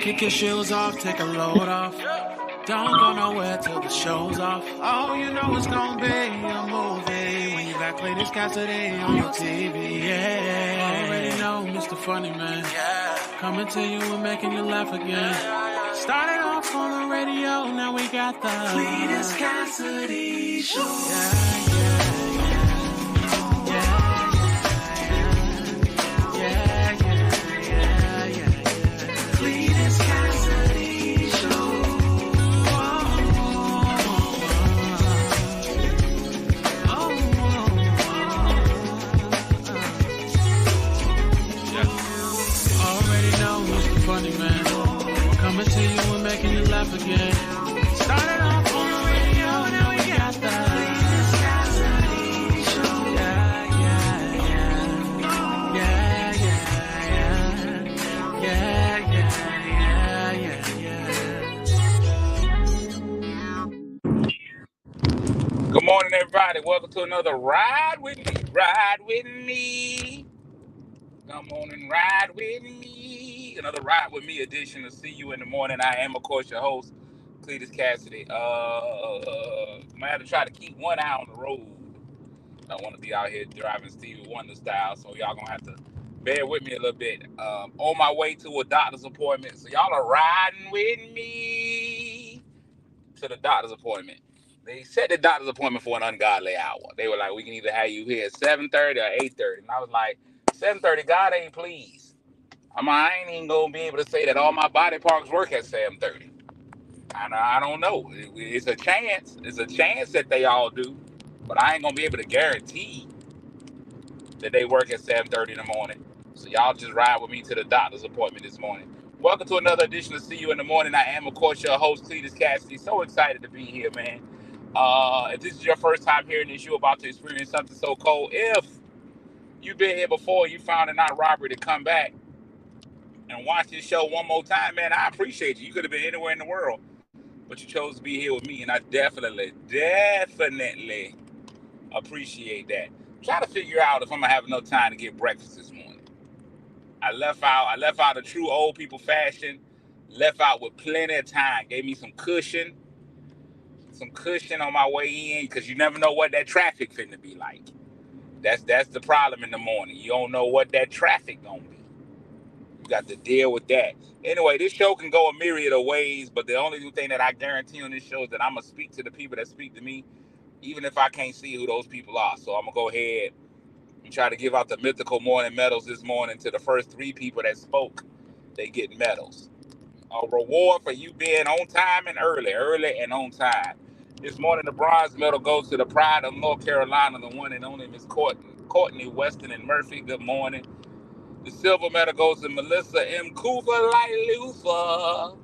Kick your shoes off, take a load off. Don't go nowhere till the show's off. Oh, you know it's gonna be a movie when you got Cletus Cassidy on your TV. Yeah, already know Mr. Funny Man. Coming to you and making you laugh again. Started off on the radio, now we got the Cletus Cassidy Show. Cletus Cassidy Show. Already know Mr. Funny Man. Coming to you and making you laugh again. Started off on the radio, now we got the Cletus Cassidy Show. Good morning, everybody. Welcome to another Ride With Me. Ride With Me. Come on and ride with me. Another Ride With Me edition of See You in the Morning. I am, of course, your host, Cletus Cassidy. I'm going to have to try to keep one eye on the road. I don't want to be out here driving Stevie Wonder style, so y'all going to have to bear with me a little bit. On my way to a doctor's appointment. So y'all are riding with me to the doctor's appointment. They set the doctor's appointment for an ungodly hour. They were like, we can either have you here at 7:30 or 8:30. And I was like, 7:30, God ain't pleased. I ain't even going to be able to say that all my body parts work at 7:30. I don't know. It's a chance. It's a chance that they all do. But I ain't going to be able to guarantee that they work at 7:30 in the morning. So y'all just ride with me to the doctor's appointment this morning. Welcome to another edition of See You in the Morning. I am, of course, your host, Cletus Cassidy. So excited to be here, man. If this is your first time hearing this, you're about to experience something so cold. If you've been here before, you found it not robbery to come back and watch this show one more time, man, I appreciate you. You could have been anywhere in the world, but you chose to be here with me, and I definitely appreciate that. I'm trying to figure out if I'm gonna have enough time to get breakfast this morning. I left out a true old people fashion, left out with plenty of time, gave me some cushion on my way in, because you never know what that traffic finna be like. That's the problem in the morning. You don't know what that traffic gonna be. You got to deal with that. Anyway, this show can go a myriad of ways, but the only thing that I guarantee on this show is that I'm gonna speak to the people that speak to me, even if I can't see who those people are. So I'm gonna go ahead and try to give out the mythical morning medals this morning to the first 3 people that spoke. They get medals. A reward for you being on time and early and on time. This morning, the bronze medal goes to the pride of North Carolina, the one and only Miss Courtney Weston and Murphy. Good morning. The silver medal goes to Melissa M. Cooper Luther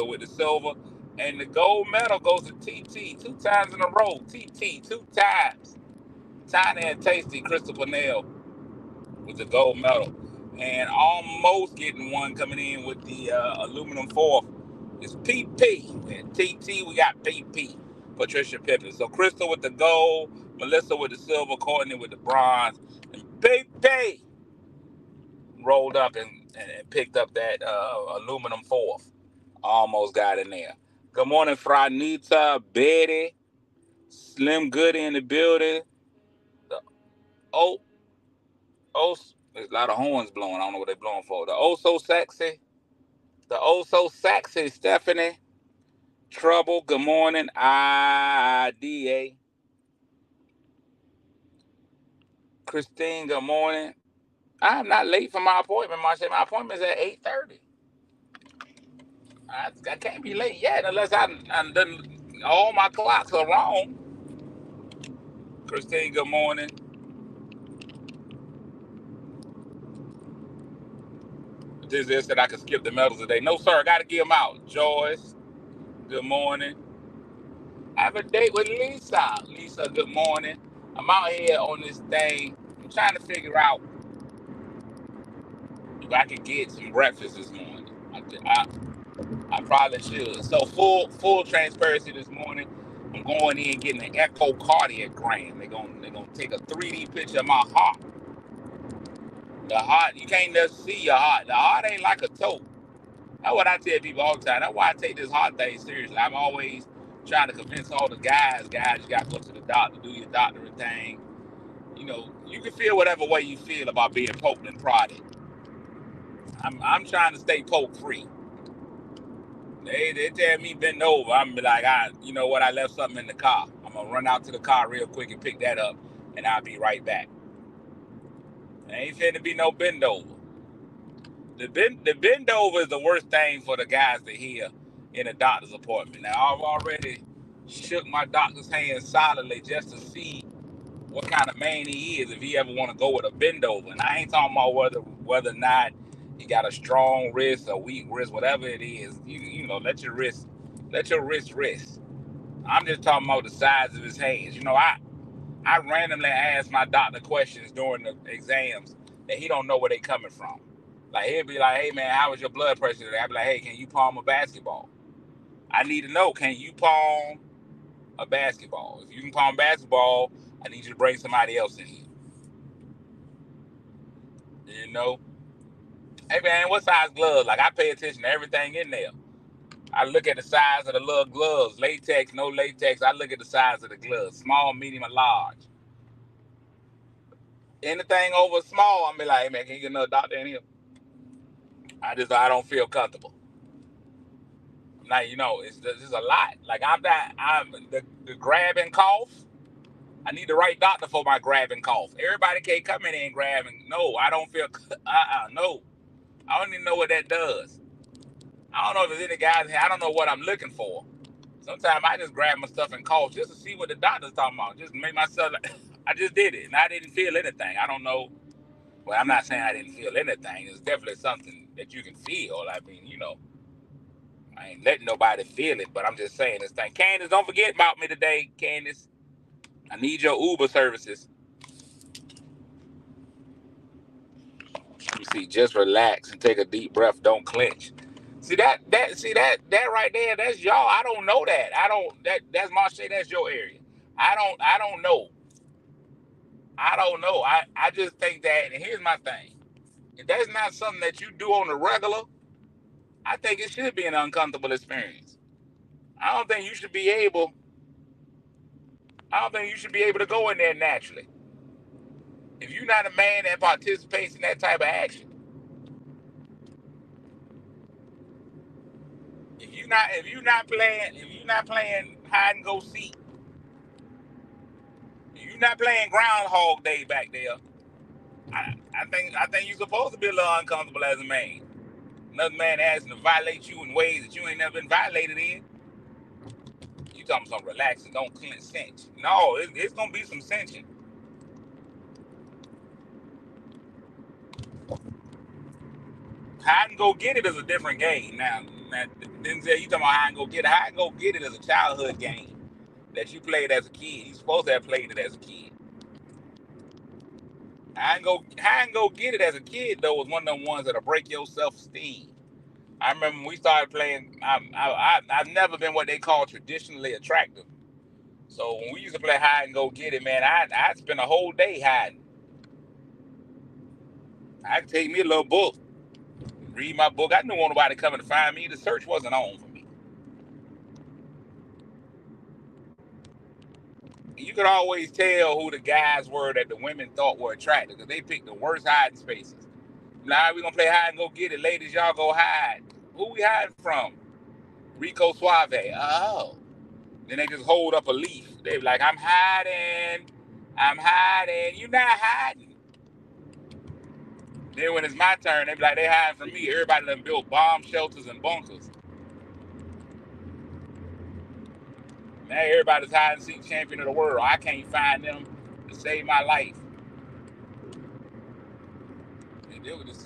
with the silver. And the gold medal goes to TT 2 times in a row. TT 2 times. Tiny and Tasty Christopher Nell with the gold medal. And almost getting one coming in with the aluminum foil is PP. And TT, we got PP, Patricia Pippen. So Crystal with the gold, Melissa with the silver, Courtney with the bronze, and PP rolled up and picked up that aluminum foil. Almost got in there. Good morning, Franita, Betty, Slim Goody in the building. There's a lot of horns blowing. I don't know what they're blowing for. The oh so sexy Stephanie. Trouble. Good morning, IDA. Christine, good morning. I'm not late for my appointment, Marcia. My appointment's at 8:30. I can't be late yet unless I'm done. All my clocks are wrong. Christine, good morning. This said I could skip the medals today. No, sir. I got to give them out. Joyce, good morning. I have a date with Lisa. Lisa, good morning. I'm out here on this thing. I'm trying to figure out if I could get some breakfast this morning. I probably should. So full transparency this morning. I'm going in getting an echocardiogram. They're gonna take a 3D picture of my heart. The heart, you can't just see your heart. The heart ain't like a toe. That's what I tell people all the time. That's why I take this heart thing seriously. I'm always trying to convince all the guys, you got to go to the doctor, do your doctorate thing. You know, you can feel whatever way you feel about being poked and prodded. I'm trying to stay poke free. They tell me bend over. I'm be like, you know what? I left something in the car. I'm gonna run out to the car real quick and pick that up, and I'll be right back. There ain't finna be no bend over. The bend over is the worst thing for the guys to hear in a doctor's appointment. Now I've already shook my doctor's hand solidly just to see what kind of man he is if he ever want to go with a bend over. And I ain't talking about whether or not he got a strong wrist or weak wrist, whatever it is. You know, let your wrist rest. I'm just talking about the size of his hands. You know, I randomly ask my doctor questions during the exams that he don't know where they coming from. Like he'll be like, hey man, how was your blood pressure today? I'll be like, hey, can you palm a basketball? I need to know, can you palm a basketball? If you can palm basketball, I need you to bring somebody else in here. You know? Hey man, what size gloves? Like I pay attention to everything in there. I look at the size of the little gloves, latex, no latex. I look at the size of the gloves, small, medium, and large. Anything over small, I'm be like, hey man, can you get another doctor in here? I don't feel comfortable. Like, you know, it's just a lot. Like I'm the grab and cough. I need the right doctor for my grab and cough. Everybody can't come in and grab and no, I don't feel no. I don't even know what that does. I don't know if there's any guys here. I don't know what I'm looking for. Sometimes I just grab my stuff and cough just to see what the doctor's talking about. Just make myself I just did it and I didn't feel anything. I don't know. Well, I'm not saying I didn't feel anything. It's definitely something that you can feel. I mean, you know, I ain't letting nobody feel it, but I'm just saying this thing. Candace, don't forget about me today, Candace. I need your Uber services. Let me see. Just relax and take a deep breath. Don't clench. See that right there. That's y'all. I don't know that. That's Marche. That's your area. I don't know. I just think that. And here's my thing. If that's not something that you do on the regular, I think it should be an uncomfortable experience. I don't think you should be able. I don't think you should be able to go in there naturally. If you're not a man that participates in that type of action, if you're not playing hide and go seek, if you're not playing Groundhog Day back there, I think you're supposed to be a little uncomfortable as a man. Another man asking to violate you in ways that you ain't never been violated in. You talking some relaxing, don't cinch. No, it's gonna be some cinching. Hide and go get it is a different game. Now Denzel, you talking about hide and go get it. Hide and go get it is a childhood game that you played as a kid. You supposed to have played it as a kid. Hide and go get it as a kid though was one of them ones that'll break your self-esteem. I remember when we started playing. I've never been what they call traditionally attractive. So when we used to play hide and go get it, man, I'd spend a whole day hiding. I'd take me a little book, read my book. I didn't want nobody coming to find me. The search wasn't on for me. You could always tell who the guys were that the women thought were attractive because they picked the worst hiding spaces. Now we're gonna play hide and go get it. Ladies, y'all go hide. Who we hiding from? Rico Suave. Oh. Then they just hold up a leaf. They be like, I'm hiding. You're not hiding. Then when it's my turn, they be like, they hiding from me. Everybody done built bomb shelters and bunkers. Now everybody's hide and seek champion of the world. I can't find them to save my life.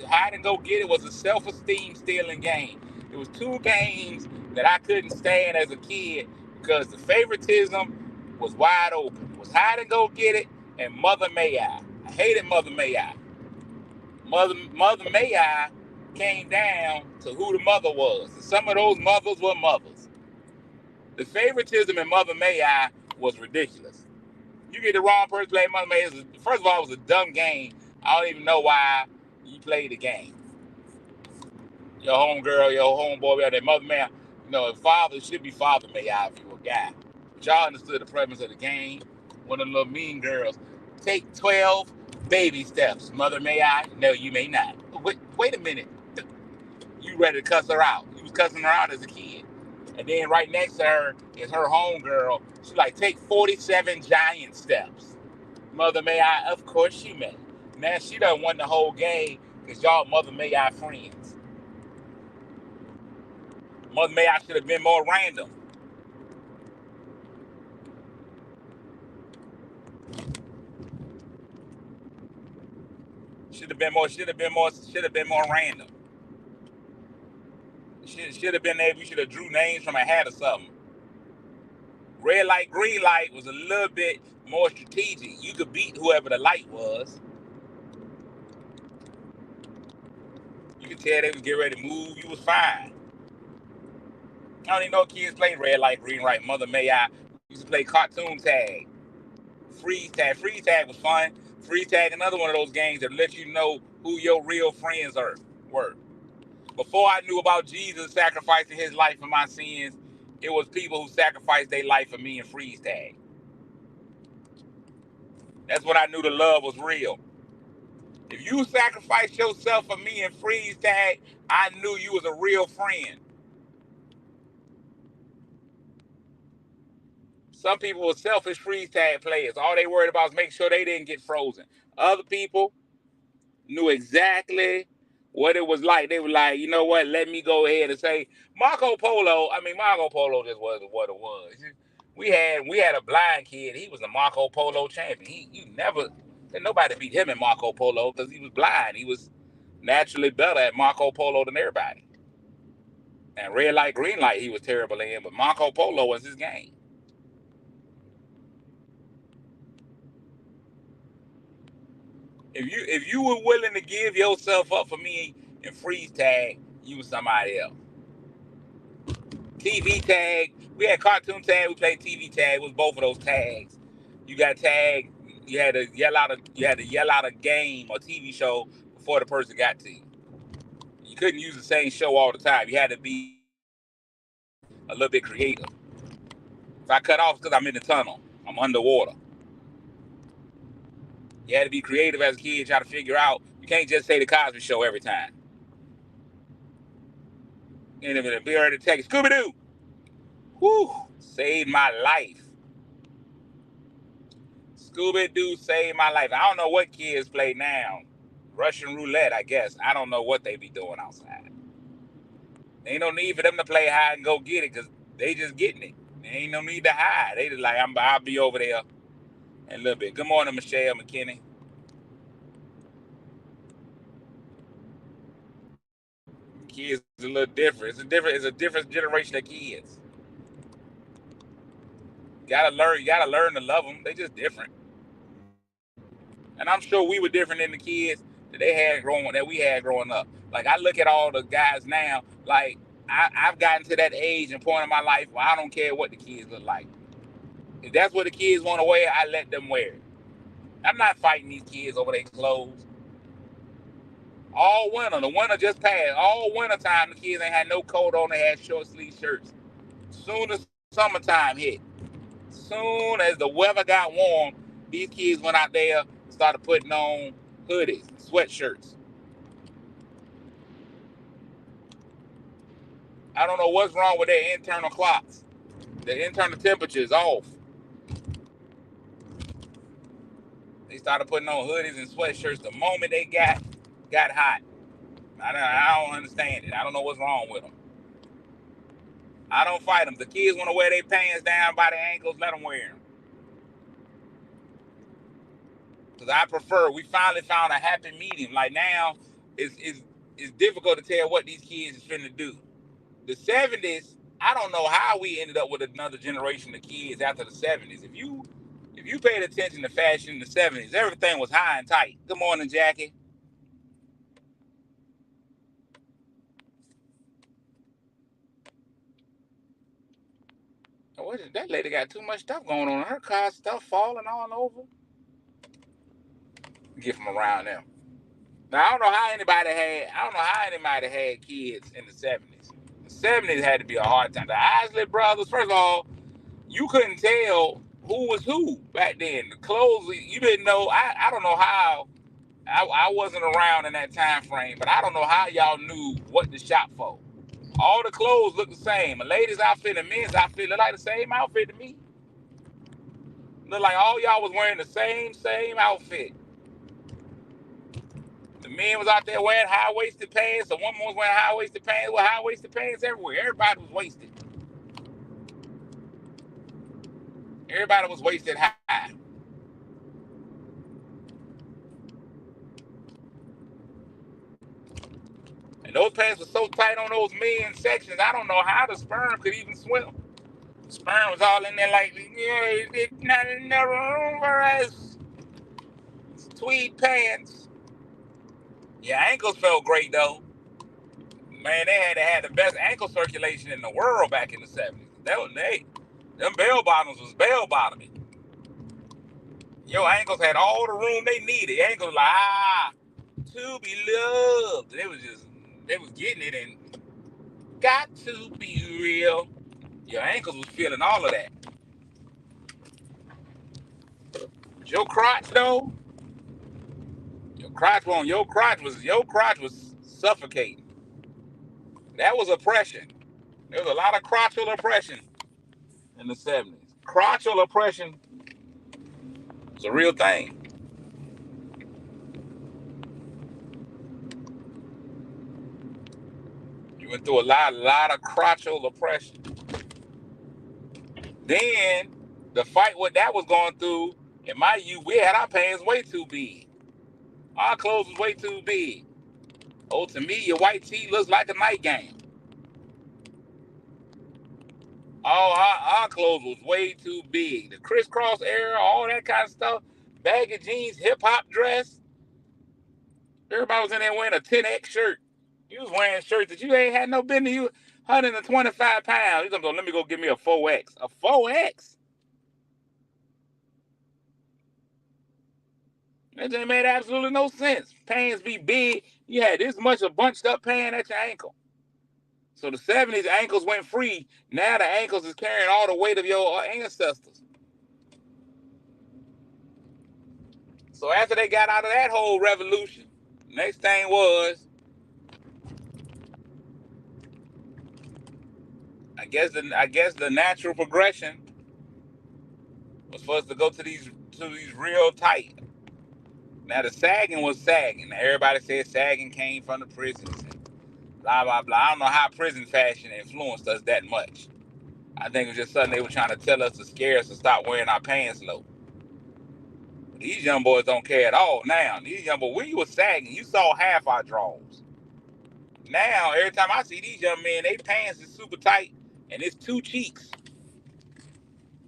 Hide and go get it was a self-esteem stealing game. It was two games that I couldn't stand as a kid because the favoritism was wide open. It was hide and go get it and Mother May I. I hated Mother May I. Mother May I came down to who the mother was. And some of those mothers were mothers. The favoritism in Mother May I was ridiculous. You get the wrong person playing Mother May I. First of all, it was a dumb game. I don't even know why You played the game. Your homegirl, your homeboy, that mother man. Father should be father may I if you a guy. But y'all understood the premise of the game. One of the little mean girls. Take 12 baby steps. Mother may I? No, you may not. Wait a minute. You ready to cuss her out. You was cussing her out as a kid. And then right next to her is her homegirl. She like, take 47 giant steps. Mother may I? Of course she may. Now she done won the whole game because y'all mother may I friends. Mother may I should have been more random. Should have been more random. Should have been able, you should have drew names from a hat or something. Red light, green light was a little bit more strategic. You could beat whoever the light was. You could tell they was getting ready to move. You was fine. I don't even know kids play red light, green light. Mother may I used to play cartoon tag, freeze tag. Freeze tag was fun. Freeze tag, another one of those games that let you know who your real friends were. Before I knew about Jesus sacrificing his life for my sins, it was people who sacrificed their life for me in freeze tag. That's when I knew the love was real. If you sacrificed yourself for me in freeze tag, I knew you was a real friend. Some people were selfish freeze tag players. All they worried about is make sure they didn't get frozen. Other people knew exactly what it was like. They were like, you know what? Let me go ahead and say Marco Polo. I mean, Marco Polo just wasn't what it was. We had a blind kid. He was a Marco Polo champion. Nobody beat him in Marco Polo because he was blind. He was naturally better at Marco Polo than everybody. And red light, green light, he was terrible in. But Marco Polo was his game. If you were willing to give yourself up for me in freeze tag, you was somebody else. TV tag, we had cartoon tag, we played TV tag. It was both of those tags. You got tag, you had to yell out a game or TV show before the person got to you. You couldn't use the same show all the time. You had to be a little bit creative. If I cut off, it's because I'm in the tunnel. I'm underwater. You had to be creative as a kid, try to figure out. You can't just say the Cosby Show every time. And if it be ready to take Scooby Doo, whew, saved my life. Scooby Doo saved my life. I don't know what kids play now. Russian roulette, I guess. I don't know what they be doing outside. There ain't no need for them to play hide and go get it because they just getting it. There ain't no need to hide. They just like, I'll be over there in a little bit. Good morning, Michelle McKinney. Kids is a little different. It's a different generation of kids. You gotta learn to love them. They just different. And I'm sure we were different than the kids that we had growing up. Like I look at all the guys now, like I've gotten to that age and point in my life where I don't care what the kids look like. If that's what the kids want to wear, I let them wear it. I'm not fighting these kids over their clothes. All winter, the winter just passed. All winter time, the kids ain't had no coat on. They had short sleeve shirts. Soon as summertime hit, soon as the weather got warm, these kids went out there, started putting on hoodies, sweatshirts. I don't know what's wrong with their internal clocks. The internal temperature is off. They started putting on hoodies and sweatshirts the moment they got hot. I don't understand it. I don't know what's wrong with them. I don't fight them. The kids want to wear their pants down by the ankles, let them wear them. Because I prefer, we finally found a happy medium. Like now, it's difficult to tell what these kids is finna do. The 70s, I don't know how we ended up with another generation of kids after the 70s. If you paid attention to fashion in the 70s, everything was high and tight. Good morning, Jackie. What is that lady got too much stuff going on? Her car stuff falling all over. Get from around them. Now I don't know how anybody had kids in the 70s. The 70s had to be a hard time. The Isley brothers, first of all, you couldn't tell who was who back then. The clothes you didn't know. I don't know how. I wasn't around in that time frame, but I don't know how y'all knew what to shop for. All the clothes look the same. A ladies' outfit and men's outfit look like the same outfit to me. Look like all y'all was wearing the same outfit. The men was out there wearing high-waisted pants. The woman was wearing high-waisted pants with high-waisted pants everywhere. Everybody was wasted. Everybody was wasted high. And those pants were so tight on those men's sections, I don't know how the sperm could even swim. The sperm was all in there like, yeah, it's not enough room for us. It's tweed pants. Yeah, ankles felt great though. Man, they had to have the best ankle circulation in the world back in the 70s. Them bell bottoms was bell bottoming. Your ankles had all the room they needed. Ankles like, to be loved. They was getting it and got to be real. Your ankles was feeling all of that. Your crotch though, your crotch was suffocating. That was oppression. There was a lot of crotchal oppression in the 70s. Crotchal oppression was a real thing. You went through a lot of crotchal oppression. Then the fight what that was going through in my youth, we had our pants way too big. Our clothes was way too big. Oh, to me, your white tee looks like a nightgown. Our clothes was way too big. The crisscross era, all that kind of stuff. Baggy jeans, hip hop dress. Everybody was in there wearing a 10X shirt. You was wearing shirts that you ain't had no business. You 125 pounds. You gonna go, let me go give me a 4X. A 4X? That just made absolutely no sense. Pants be big. You had this much of bunched up pant at your ankle. So the 70s ankles went free. Now the ankles is carrying all the weight of your ancestors. So after they got out of that whole revolution, next thing was, I guess the natural progression was for us to go to these real tight. Now the sagging was sagging. Now, everybody said sagging came from the prisons and blah blah blah. I don't know how prison fashion influenced us that much. I think it was just something they were trying to tell us to scare us to stop wearing our pants low. But these young boys don't care at all now. These young boys, when you were sagging, you saw half our drawers. Now, every time I see these young men, they pants is super tight and it's two cheeks.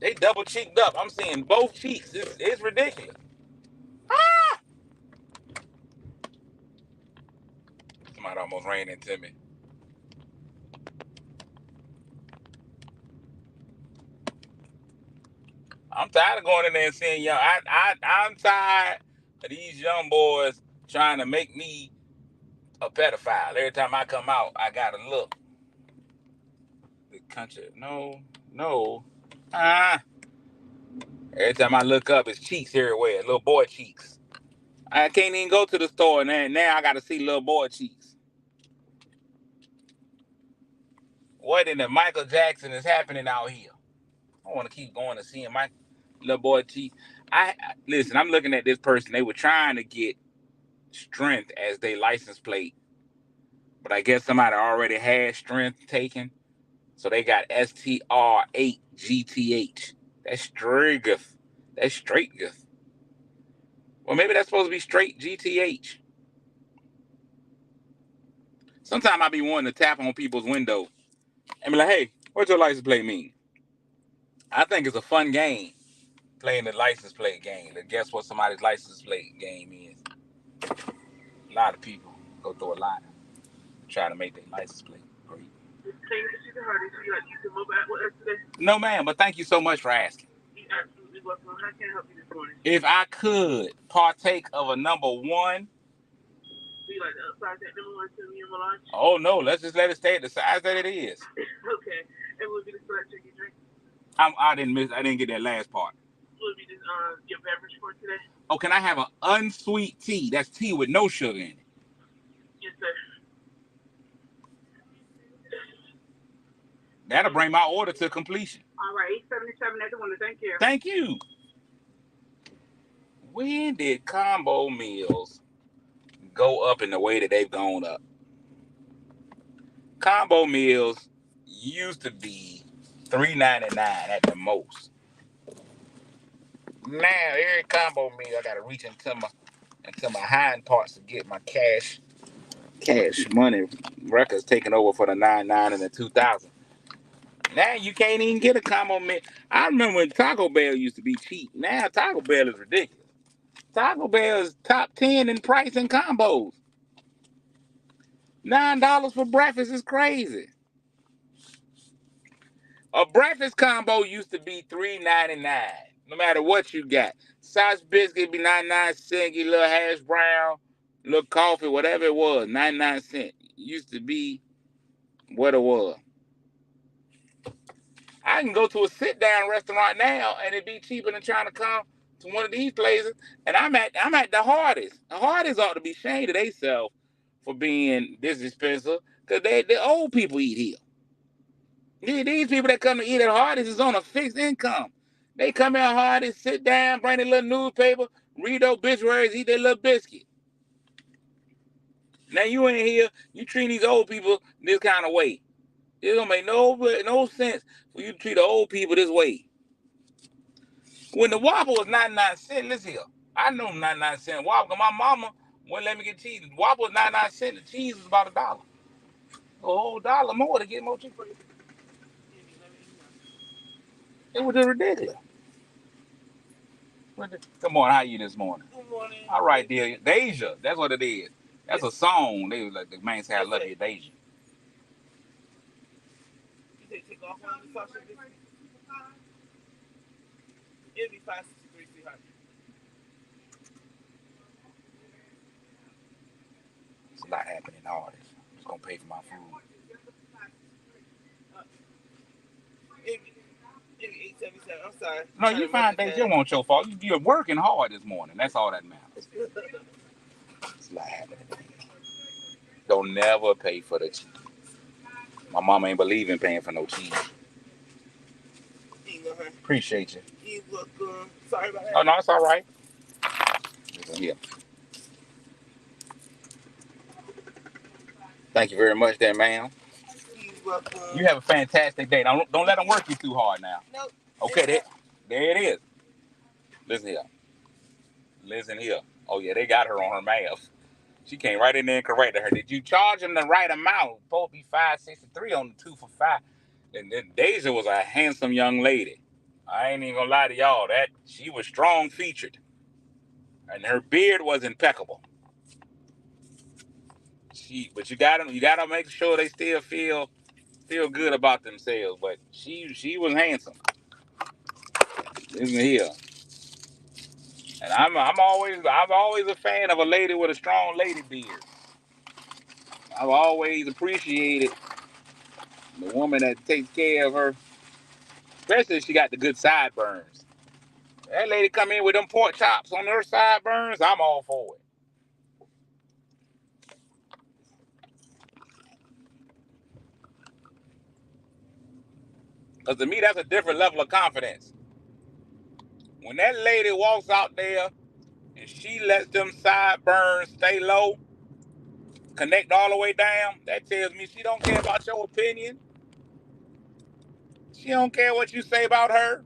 They double cheeked up. I'm seeing both cheeks. It's ridiculous. Ah! Somebody almost ran into me. I'm tired of going in there and seeing young. I'm tired of these young boys trying to make me a pedophile. Every time I come out, I gotta look. The country, no. Ah. Every time I look up, it's cheeks everywhere. Little boy cheeks. I can't even go to the store and now I gotta see little boy cheeks. What in the Michael Jackson is happening out here? I want to keep going and seeing my little boy cheeks. Listen. I'm looking at this person. They were trying to get strength as their license plate, but I guess somebody already had strength taken, so they got STR8GTH. That's Striggeth. That's Straightgeth. Well, maybe that's supposed to be straight GTH. Sometimes I be wanting to tap on people's window and be like, hey, what's your license plate mean? I think it's a fun game, playing the license plate game. And guess what somebody's license plate game is? A lot of people go through a lot trying to make their license plate great. No, ma'am, but thank you so much for asking. Absolutely welcome. How can I help you this morning? If I could partake of a number one Do you like the upsize that number one to medium or large? Oh no, let's just let it stay at the size that it is. Okay. And what would be the selection you drink? I didn't get that last part. What would be this, your beverage for today? Oh, can I have an unsweet tea? That's tea with no sugar in it. Yes, sir. That'll bring my order to completion. All right, 877 at the window. Thank you. Thank you. When did combo meals go up in the way that they've gone up? Combo meals used to be $3.99 at the most. Now every combo meal, I gotta reach into my hind parts to get my cash money records taken over for the 99 and the 2000. Now you can't even get a combo meal. I remember when Taco Bell used to be cheap. Now Taco Bell is ridiculous. Taco Bell is top 10 in price and combos. $9 for breakfast is crazy. A breakfast combo used to be $3.99, no matter what you got. Sausage biscuit be 99 cents, get a little hash brown, little coffee, whatever it was, 99 cents. Used to be what it was. I can go to a sit-down restaurant now and it'd be cheaper than trying to come to one of these places. And I'm at the Hardee's. The Hardee's ought to be ashamed of themselves for being this expensive, because the old people eat here. These people that come to eat at Hardee's is on a fixed income. They come at Hardee's, sit down, bring their little newspaper, read obituaries, eat their little biscuit. Now you ain't here, you treat these old people this kind of way. It don't make no sense for you to treat the old people this way. When the Whopper was 99 cents, listen here. I know 99 cent Whopper. My mama wouldn't let me get cheese. The Whopper was 99 cents. The cheese was about $1. A whole dollar more to get more cheese. It was just ridiculous. Good morning. How you this morning? Good morning. All right, dear. Deja. That's what it is. That's a song. They was like, the man said, I love you, Deja. You take off on the sausage biscuit? It'll be 563, 300. It's a lot happening in all this. I'm just gonna pay for my food. Maybe 877. I'm sorry. No, you fine, Deja. It won't your fault. You're working hard this morning. That's all that matters. It's a lot happening. Don't never pay for the cheese. My mama ain't believe in paying for no cheese. Appreciate you. You look sorry about that. Oh no, it's all right. Listen here. Thank you very much, there, ma'am. You're welcome. You have a fantastic day. Don't let them work you too hard now. Nope. Okay, there it is. Listen here. Oh yeah, they got her on her math. She came right in there and corrected her. Did you charge him the right amount? Supposed to be $5.63 on the 2 for $5. And then Deja was a handsome young lady. I ain't even gonna lie to y'all. That she was strong featured, and her beard was impeccable. But you gotta make sure they still feel good about themselves. But she was handsome. Listen here. And I'm always a fan of a lady with a strong lady beard. I've always appreciated the woman that takes care of her, especially if she got the good sideburns. That lady come in with them pork chops on her sideburns, I'm all for it. Because to me, that's a different level of confidence. When that lady walks out there and she lets them sideburns stay low, connect all the way down, that tells me she don't care about your opinion. She don't care what you say about her.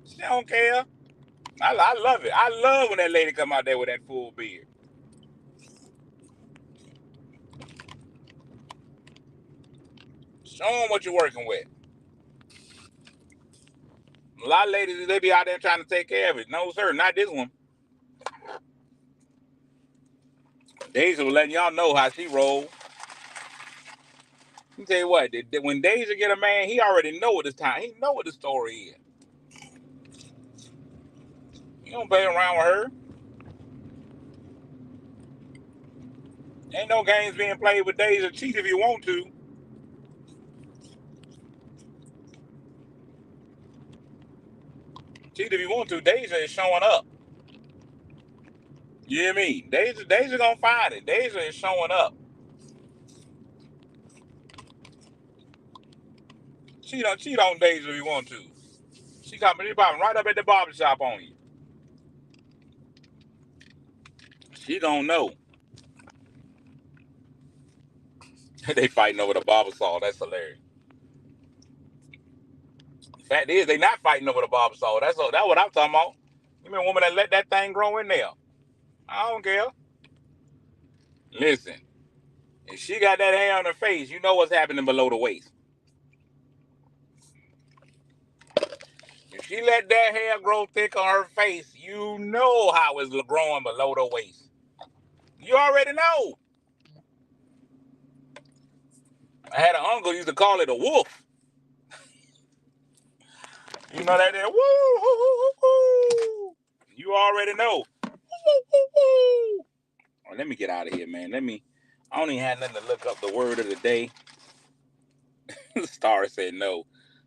She don't care. I love it. I love when that lady come out there with that full beard. Show them what you're working with. A lot of ladies, they be out there trying to take care of it. No, sir, not this one. Deja was letting y'all know how she roll. Let me tell you what, when Deja get a man, he already know what it's time. He know what the story is. You don't play around with her. Ain't no games being played with Deja. Cheat if you want to. Cheat if you want to. Deja is showing up. You hear me? Deja gonna find it. Deja is showing up. Cheat on Deja if you want to. She popping right up at the barbershop on you. She don't know. They fighting over the barber saw. That's hilarious. Fact is, they not fighting over the barber saw. That's what I'm talking about. You mean a woman that let that thing grow in there? I don't care. Listen, if she got that hair on her face, you know what's happening below the waist. If she let that hair grow thick on her face, you know how it's growing below the waist. You already know. I had an uncle used to call it a wolf. You know that there, woo, woo, woo, woo. You already know. Woo, woo, woo. Oh, let me get out of here, man. I don't even have nothing to look up the word of the day. Star said no.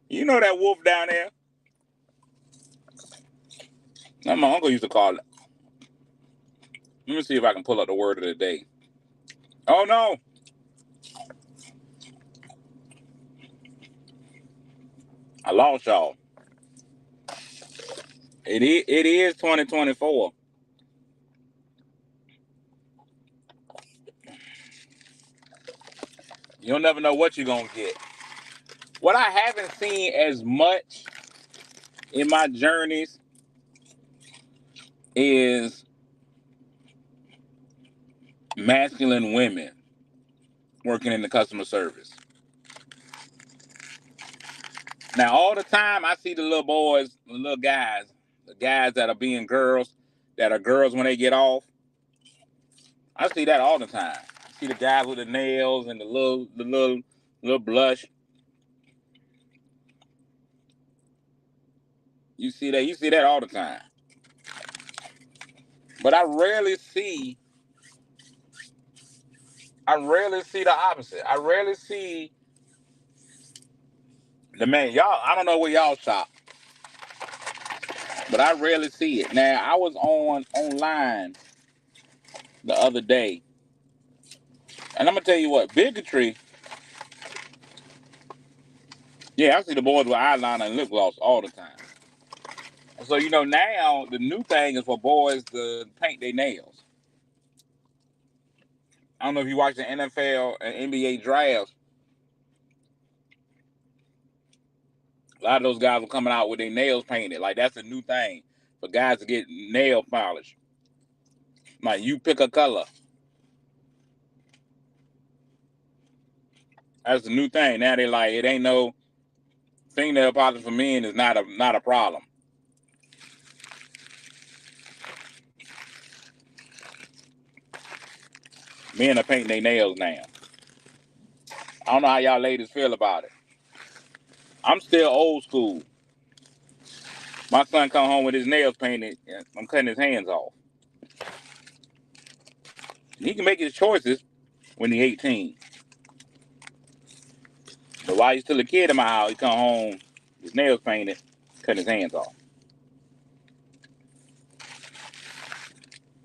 You know that wolf down there? That's my uncle used to call it. Let me see if I can pull up the word of the day. Oh no. I lost y'all. It is 2024. You'll never know what you're gonna get. What I haven't seen as much in my journeys is masculine women working in the customer service. Now, all the time I see the little boys, the little guys, the guys that are being girls, that are girls when they get off. I see that all the time. I see the guys with the nails and the little blush. You see that all the time. But I rarely see the opposite. I rarely see the man. Y'all, I don't know where y'all shop, but I rarely see it. Now, I was online the other day, and I'm gonna tell you what, bigotry. Yeah, I see the boys with eyeliner and lip gloss all the time. So now the new thing is for boys to paint their nails. I don't know if you watch the NFL and NBA drafts. A lot of those guys were coming out with their nails painted. Like, that's a new thing for guys to get nail polish. Like, you pick a color. That's the new thing. Now they like, it ain't no fingernail polish for men is not a problem. Men are painting their nails now. I don't know how y'all ladies feel about it. I'm still old school. My son come home with his nails painted, and I'm cutting his hands off. He can make his choices when he's 18. But while he's still a kid in my house, he come home, his nails painted, cutting his hands off.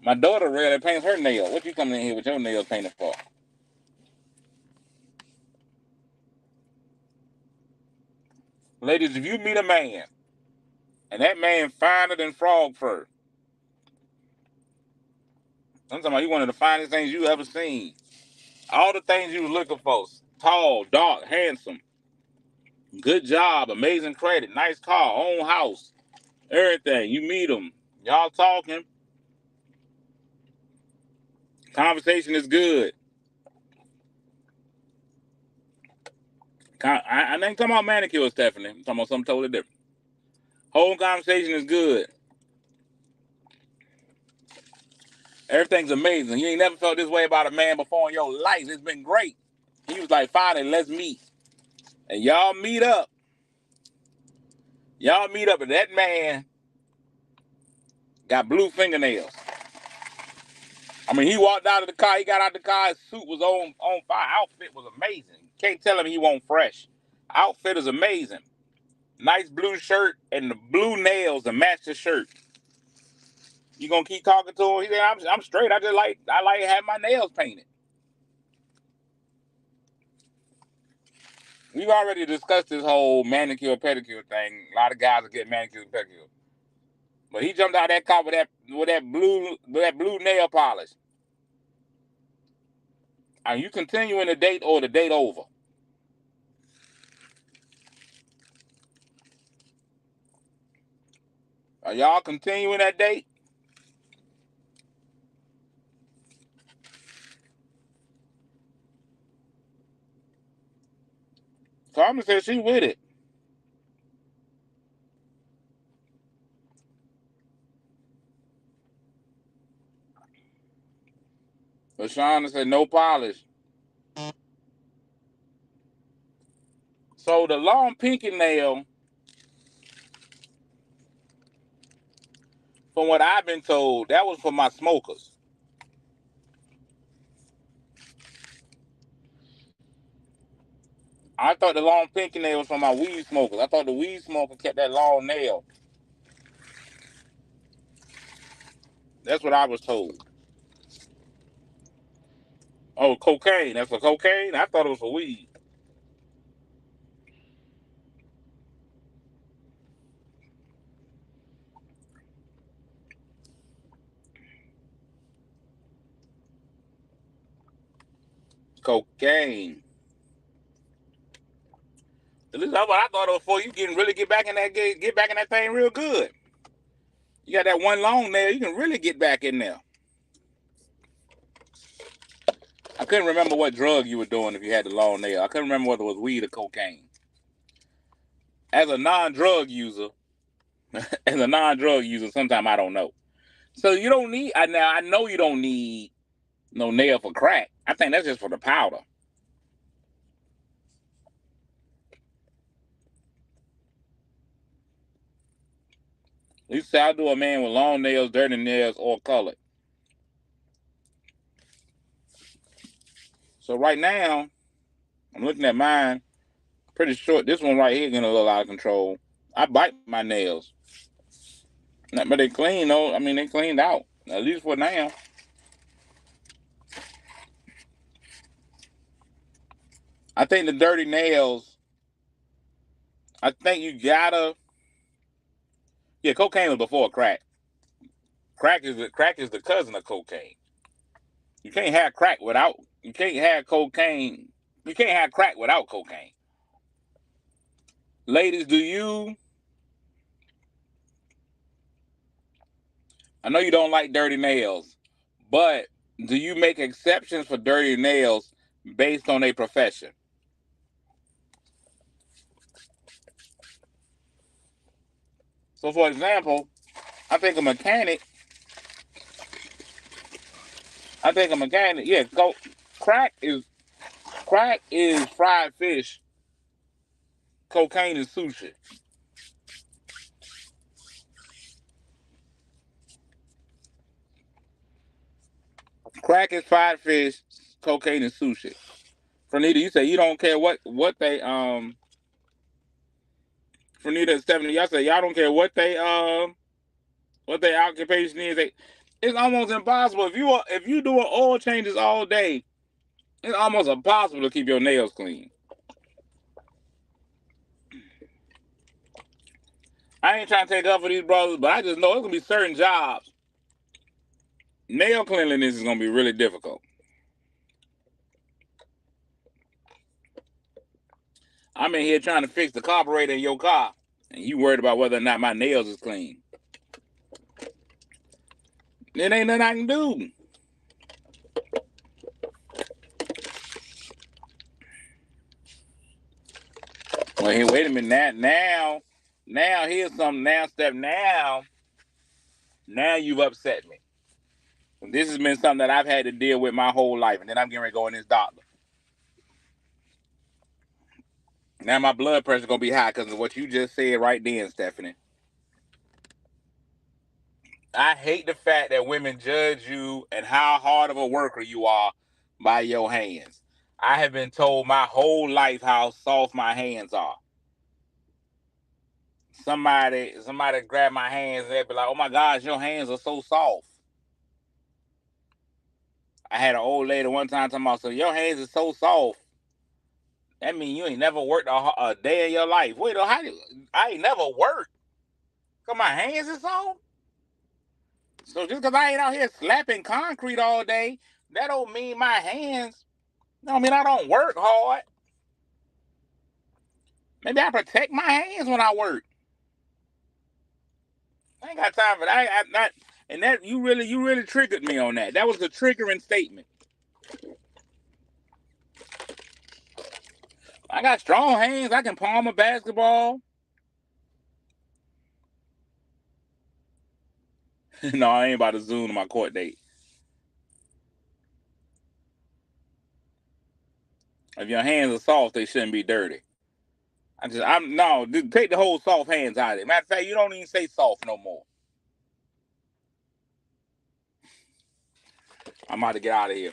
My daughter rarely paints her nails. What you coming in here with your nails painted for? Ladies, if you meet a man, and that man finer than frog fur, I'm talking about, you one of the finest things you ever seen. All the things you was looking for. Tall, dark, handsome. Good job, amazing credit, nice car, own house, everything. You meet him. Y'all talking. Conversation is good. I ain't talking about manicure, Stephanie. I'm talking about something totally different. Whole conversation is good. Everything's amazing. You ain't never felt this way about a man before in your life. It's been great. He was like, finally, let's meet. And y'all meet up. And that man got blue fingernails. I mean, he walked out of the car. He got out of the car. His suit was on fire. Outfit was amazing. Can't tell him he won't fresh. Outfit is amazing. Nice blue shirt and the blue nails to match the shirt. You gonna keep talking to him? He said, I'm straight. I like having my nails painted. We've already discussed this whole manicure pedicure thing. A lot of guys are getting manicure and pedicure. But he jumped out of that car with that blue nail polish. Are you continuing the date or the date over? Are y'all continuing that date? Carmen said she with it. But Shauna said no polish. So the long pinky nail, from what I've been told, that was for my smokers. I thought the long pinky nail was for my weed smokers. I thought the weed smoker kept that long nail. That's what I was told. Oh, cocaine. That's for cocaine? I thought it was for weed. Cocaine. At least that's what I thought it was for. You can really get back in that thing real good. You got that one long nail, you can really get back in there. I couldn't remember what drug you were doing if you had the long nail. I couldn't remember whether it was weed or cocaine. As a non-drug user, sometimes I don't know. So you don't need. I know you don't need no nail for crack. I think that's just for the powder. You say I'll do a man with long nails, dirty nails, or colored. So right now, I'm looking at mine. Pretty short. This one right here getting a little out of control. I bite my nails, but they clean though. I mean, they cleaned out at least for now. I think the dirty nails. I think you gotta. Yeah, cocaine was before crack. Crack is the cousin of cocaine. You can't have crack without. You can't have cocaine. You can't have crack without cocaine. Ladies, do you? I know you don't like dirty nails, but do you make exceptions for dirty nails based on a profession? So, for example, I think a mechanic. Yeah, crack is crack is fried fish. Cocaine is sushi. Crack is fried fish. Cocaine is sushi. Fernita, you say you don't care what they Fernita and Stephanie, y'all say y'all don't care what their occupation is. It's almost impossible if you doing oil changes all day. It's almost impossible to keep your nails clean. I ain't trying to take up for these brothers, but I just know it's gonna be certain jobs. Nail cleanliness is gonna be really difficult. I'm in here trying to fix the carburetor in your car, and you worried about whether or not my nails is clean. It ain't nothing I can do. Well, here, wait a minute. Now, here's something. Now, Steph. Now you've upset me. This has been something that I've had to deal with my whole life, and then I'm getting ready to go in this doctor. Now my blood pressure gonna be high because of what you just said right then, Stephanie. I hate the fact that women judge you and how hard of a worker you are by your hands. I have been told my whole life how soft my hands are. Somebody grab my hands and they'd be like, "Oh my gosh, your hands are so soft." I had an old lady one time talking about, "So your hands are so soft. That means you ain't never worked a day in your life." Wait, I ain't never worked? Cause my hands is soft. So just because I ain't out here slapping concrete all day, that don't mean my hands. That don't mean I don't work hard. Maybe I protect my hands when I work. I ain't got time for that. I not, and that you really triggered me on that. That was a triggering statement. I got strong hands. I can palm a basketball. No, I ain't about to zoom to my court date. If your hands are soft, they shouldn't be dirty. I'm no, take the whole soft hands out of it. Matter of fact, you don't even say soft no more. I'm about to get out of here.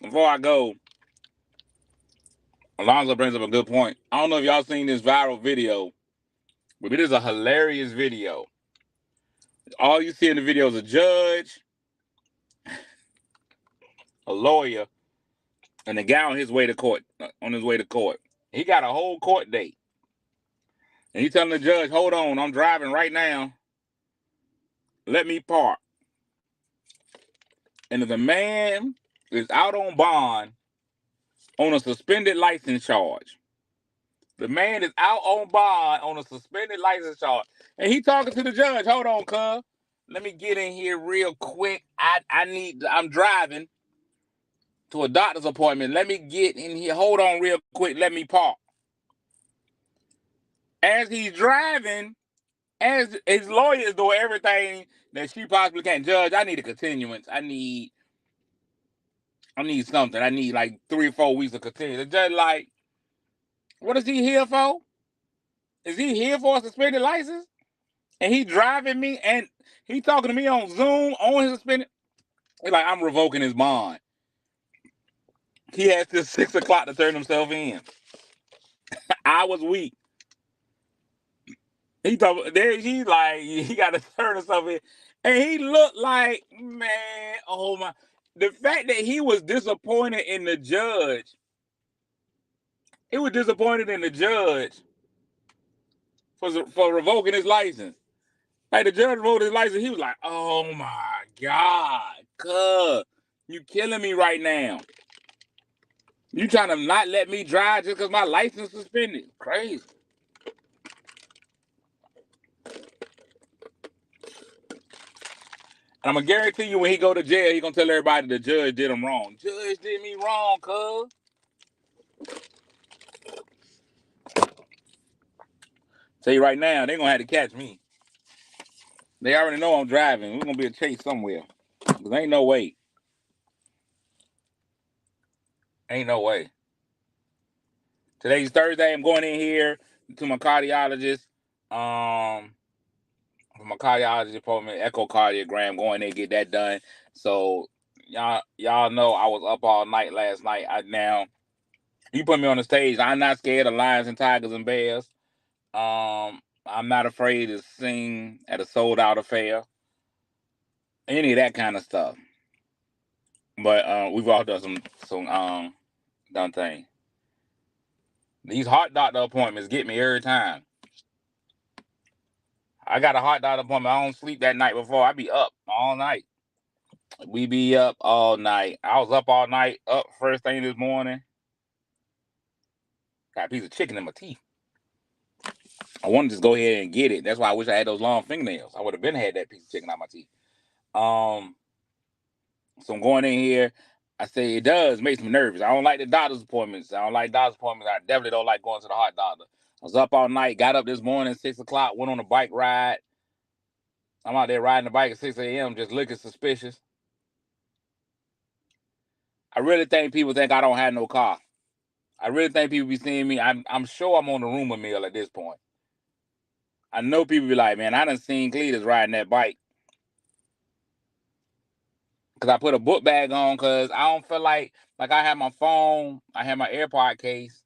Before I go, Alonzo brings up a good point. I don't know if y'all seen this viral video, but it is a hilarious video. All you see in the video is a judge, a lawyer, and a guy on his way to court. He got a whole court date. And he telling the judge, "Hold on, I'm driving right now. Let me park." And the man is out on bond on a suspended license charge. The man is out on bond on a suspended license charge. And he talking to the judge. "Hold on, cuz. Let me get in here real quick. I'm driving to a doctor's appointment. Let me get in here. Hold on real quick. Let me park." As he's driving, as his lawyer is doing everything that she possibly can. "Judge, I need a continuance. I need something. I need like 3 or 4 weeks of continuance." The judge like, "What is he here for? Is he here for a suspended license? And he driving me and he talking to me on Zoom on his suspended." He's like, "I'm revoking his bond. He has till 6 o'clock to turn himself in." I was weak. He talk there. He's like, he got to turn himself in, and he looked like, man. Oh my! The fact that he was disappointed in the judge. He was disappointed in the judge for revoking his license. Like the judge revoked his license, he was like, "Oh my God, cuz, you killing me right now. You trying to not let me drive just because my license suspended? Crazy." And I'm gonna guarantee you, when he go to jail, he gonna tell everybody the judge did him wrong. "Judge did me wrong, cuz." Tell you right now, they gonna have to catch me. They already know I'm driving. We're gonna be a chase somewhere. Cause ain't no way. Ain't no way. Today's Thursday. I'm going in here to my cardiologist. For my cardiology appointment, echocardiogram, going there, get that done. So y'all know I was up all night last night. Now you put me on the stage. I'm not scared of lions and tigers and bears. I'm not afraid to sing at a sold out affair. Any of that kind of stuff. But we've all done some done things. These heart doctor appointments get me every time. I got a heart doctor appointment. I don't sleep that night before. I be up all night. We be up all night. I was up all night, up first thing this morning. Got a piece of chicken in my teeth. I wanted to just go ahead and get it. That's why I wish I had those long fingernails. I would have been had that piece of chicken out my teeth. So I'm going in here. I say it does makes me nervous. I don't like the doctor's appointments. I definitely don't like going to the heart doctor. I was up all night, got up this morning, 6 o'clock, went on a bike ride. I'm out there riding the bike at 6 a.m. just looking suspicious. I really think people think I don't have no car. I really think people be seeing me. I'm sure I'm on the rumor mill at this point. I know people be like, "Man, I done seen Cletus riding that bike." Because I put a book bag on because I don't feel like I have my phone, I have my AirPod case.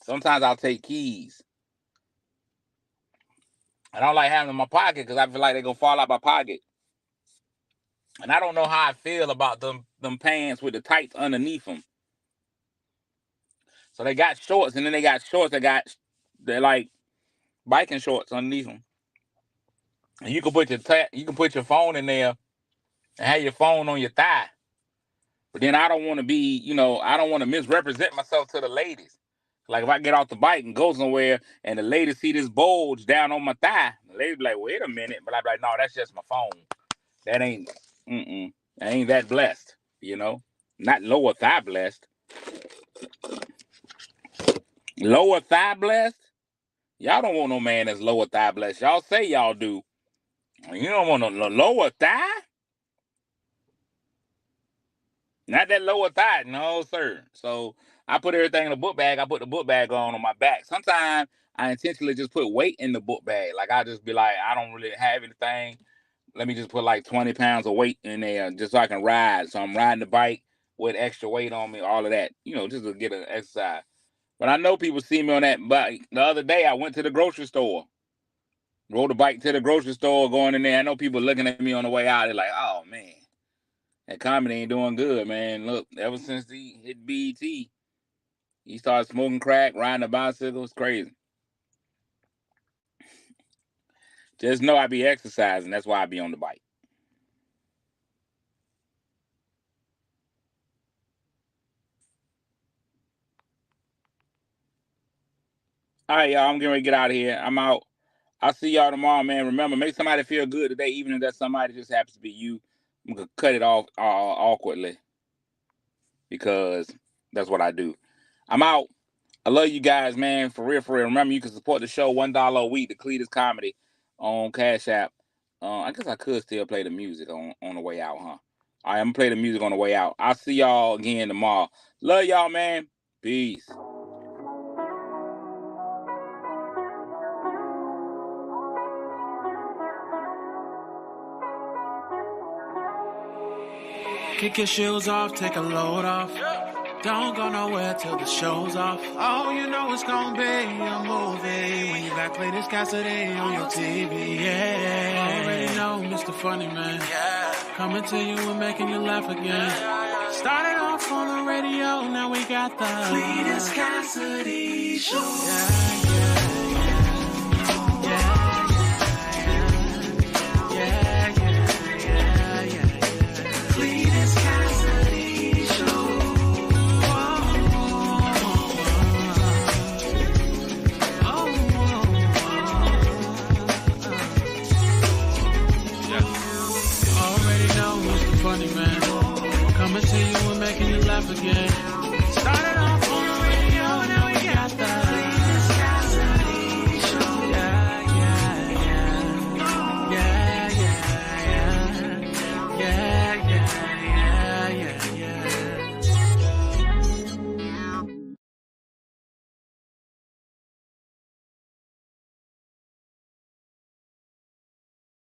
Sometimes I'll take keys. I don't like having them in my pocket because I feel like they're going to fall out my pocket. And I don't know how I feel about them pants with the tights underneath them. So they got shorts, and then they got shorts they're like biking shorts underneath them. And you can put your phone in there and have your phone on your thigh. But then I don't want to be, I don't want to misrepresent myself to the ladies. Like if I get off the bike and go somewhere and the ladies see this bulge down on my thigh, the ladies be like, wait a minute. But I'm like, no, that's just my phone. That ain't that blessed, Not lower thigh blessed. Lower thigh blessed? Y'all don't want no man that's lower thigh blessed. Y'all say y'all do. You don't want no lower thigh? Not that lower thigh, no, sir. So I put everything in the book bag. I put the book bag on my back. Sometimes I intentionally just put weight in the book bag. Like I just be like, I don't really have anything. Let me just put like 20 pounds of weight in there just so I can ride. So I'm riding the bike with extra weight on me, all of that, just to get an exercise. But I know people see me on that bike. The other day I went to the grocery store. Rode the bike to the grocery store, going in there. I know people looking at me on the way out. They're like, oh, man. That comedy ain't doing good, man. Look, ever since he hit BET, he started smoking crack, riding a bicycle. It's crazy. Just know I be exercising. That's why I be on the bike. All right, y'all. I'm getting ready to get out of here. I'm out. I'll see y'all tomorrow, man. Remember, make somebody feel good today, even if that somebody just happens to be you. I'm going to cut it off awkwardly because that's what I do. I'm out. I love you guys, man. For real, for real. Remember, you can support the show $1 a week, the Cletus Comedy on Cash App. I guess I could still play the music on the way out, huh? All right, I'm going to play the music on the way out. I'll see y'all again tomorrow. Love y'all, man. Peace. Kick your shoes off, take a load off. Don't go nowhere till the show's off. Oh, you know it's gonna be a movie when you got Cletus Cassidy on your TV. Yeah, already know Mr. Funny Man. Coming to you and making you laugh again. Started off on the radio, now we got the Cletus Cassidy Show. Yeah.